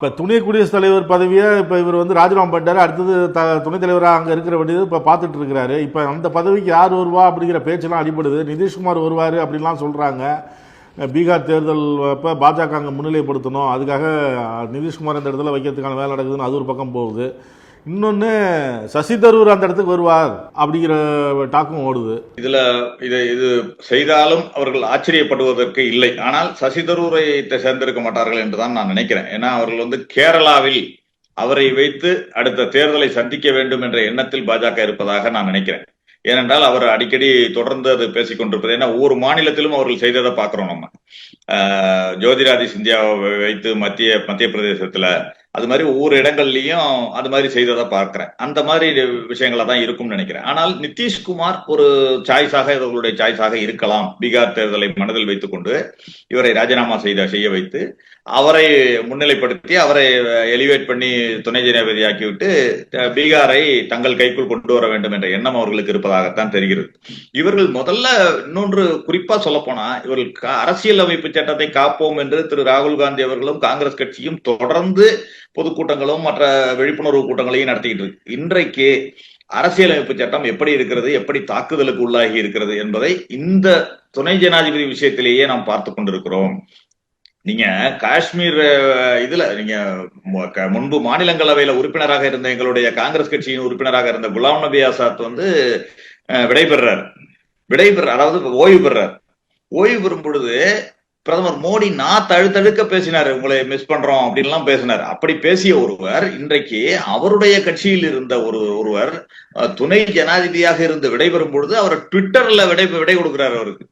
இப்போ துணை குடியரசுத் தலைவர் பதவியை இப்போ இவர் ராஜினாமா பண்ணிட்டாரு. அடுத்தது துணைத் தலைவராக அங்கே இருக்கிற வேண்டியது இப்போ பார்த்துட்டு இருக்கிறாரு. இப்போ அந்த பதவிக்கு யார் வருவா அப்படிங்கிற பேச்செல்லாம் அடிபடுது. நிதிஷ்குமார் வருவார் அப்படின்லாம் சொல்கிறாங்க. பீகார் தேர்தல் இப்போ பாஜக அங்கே முன்னிலைப்படுத்தணும், அதுக்காக நிதிஷ்குமார் அந்த இடத்துல வைக்கிறதுக்கான வேலை நடக்குதுன்னு அது ஒரு பக்கம் போகுது. இன்னொன்று சசி தரூர் அந்த இடத்துக்கு வருவார் அப்படிங்கிற டாக்கும் ஓடுது. இது செய்தாலும் அவர்கள் ஆச்சரியப்படுவதற்கு இல்லை. ஆனால் சசி தரூரை சேர்ந்திருக்க மாட்டார்கள் என்றுதான் நான் நினைக்கிறேன். ஏன்னா அவர்கள் கேரளாவில் அவரை வைத்து அடுத்த தேர்தலை சந்திக்க வேண்டும் என்ற எண்ணத்தில் பாஜக இருப்பதாக நான் நினைக்கிறேன். ஏனென்றால் அவர் அடிக்கடி தொடர்ந்து அது பேசிக் கொண்டிருப்பது. ஏன்னா ஒவ்வொரு மாநிலத்திலும் அவர்கள் செய்ததை பார்க்கிறோம். நம்ம ஜோதிராதி சிந்தியாவை வைத்து மத்திய பிரதேசத்துல அது மாதிரி ஒவ்வொரு இடங்கள்லயும் அது மாதிரி செய்ததை பார்க்கிறேன். அந்த மாதிரி விஷயங்களா தான் இருக்கும்னு நினைக்கிறேன். ஆனால் நிதிஷ்குமார் ஒரு சாய்ஸாக இவர்களுடைய சாய்ஸாக இருக்கலாம். பீகார் தேர்தலை மனதில் வைத்துக் கொண்டு இவரை ராஜினாமா செய்ய வைத்து அவரை முன்னிலைப்படுத்தி அவரை எலிவேட் பண்ணி துணை ஜனாதிபதியாக்கி விட்டு பீகாரை தங்கள் கைக்குள் கொண்டு வர வேண்டும் என்ற எண்ணம் அவர்களுக்கு இருப்பதாகத்தான் தெரிகிறது. இவர்கள் முதல்ல இன்னொன்று குறிப்பா சொல்ல போனா இவர்கள் அரசியல் அமைப்பு சட்டத்தை காப்போம் என்று திரு ராகுல் காந்தி அவர்களும் காங்கிரஸ் கட்சியும் தொடர்ந்து பொதுக்கூட்டங்களும் மற்ற விழிப்புணர்வு கூட்டங்களையும் நடத்திக்கிட்டு இருக்கு. இன்றைக்கு அரசியலமைப்பு சட்டம் எப்படி இருக்கிறது, எப்படி தாக்குதலுக்கு உள்ளாகி இருக்கிறது என்பதை இந்த துணை ஜனாதிபதி விஷயத்திலேயே நாம் பார்த்து கொண்டிருக்கிறோம். நீங்க காஷ்மீர் இதுல நீங்க முன்பு மாநிலங்களவையில உறுப்பினராக இருந்த எங்களுடைய காங்கிரஸ் கட்சியின் உறுப்பினராக இருந்த குலாம் நபி ஆசாத் விடைபெறார், அதாவது ஓய்வு பெறார். ஓய்வு பெறும் பொழுது பிரதமர் மோடி நான் தழுத்தழுக்க பேசினார், உங்களை மிஸ் பண்றோம் அப்படின்லாம் பேசினார். அப்படி பேசிய ஒருவர் இன்றைக்கு அவருடைய கட்சியில் இருந்த ஒருவர் துணை ஜனாதிபதியாக இருந்து விடைபெறும் பொழுது அவர் ட்விட்டர்ல விடை கொடுக்கிறார். அவருக்கு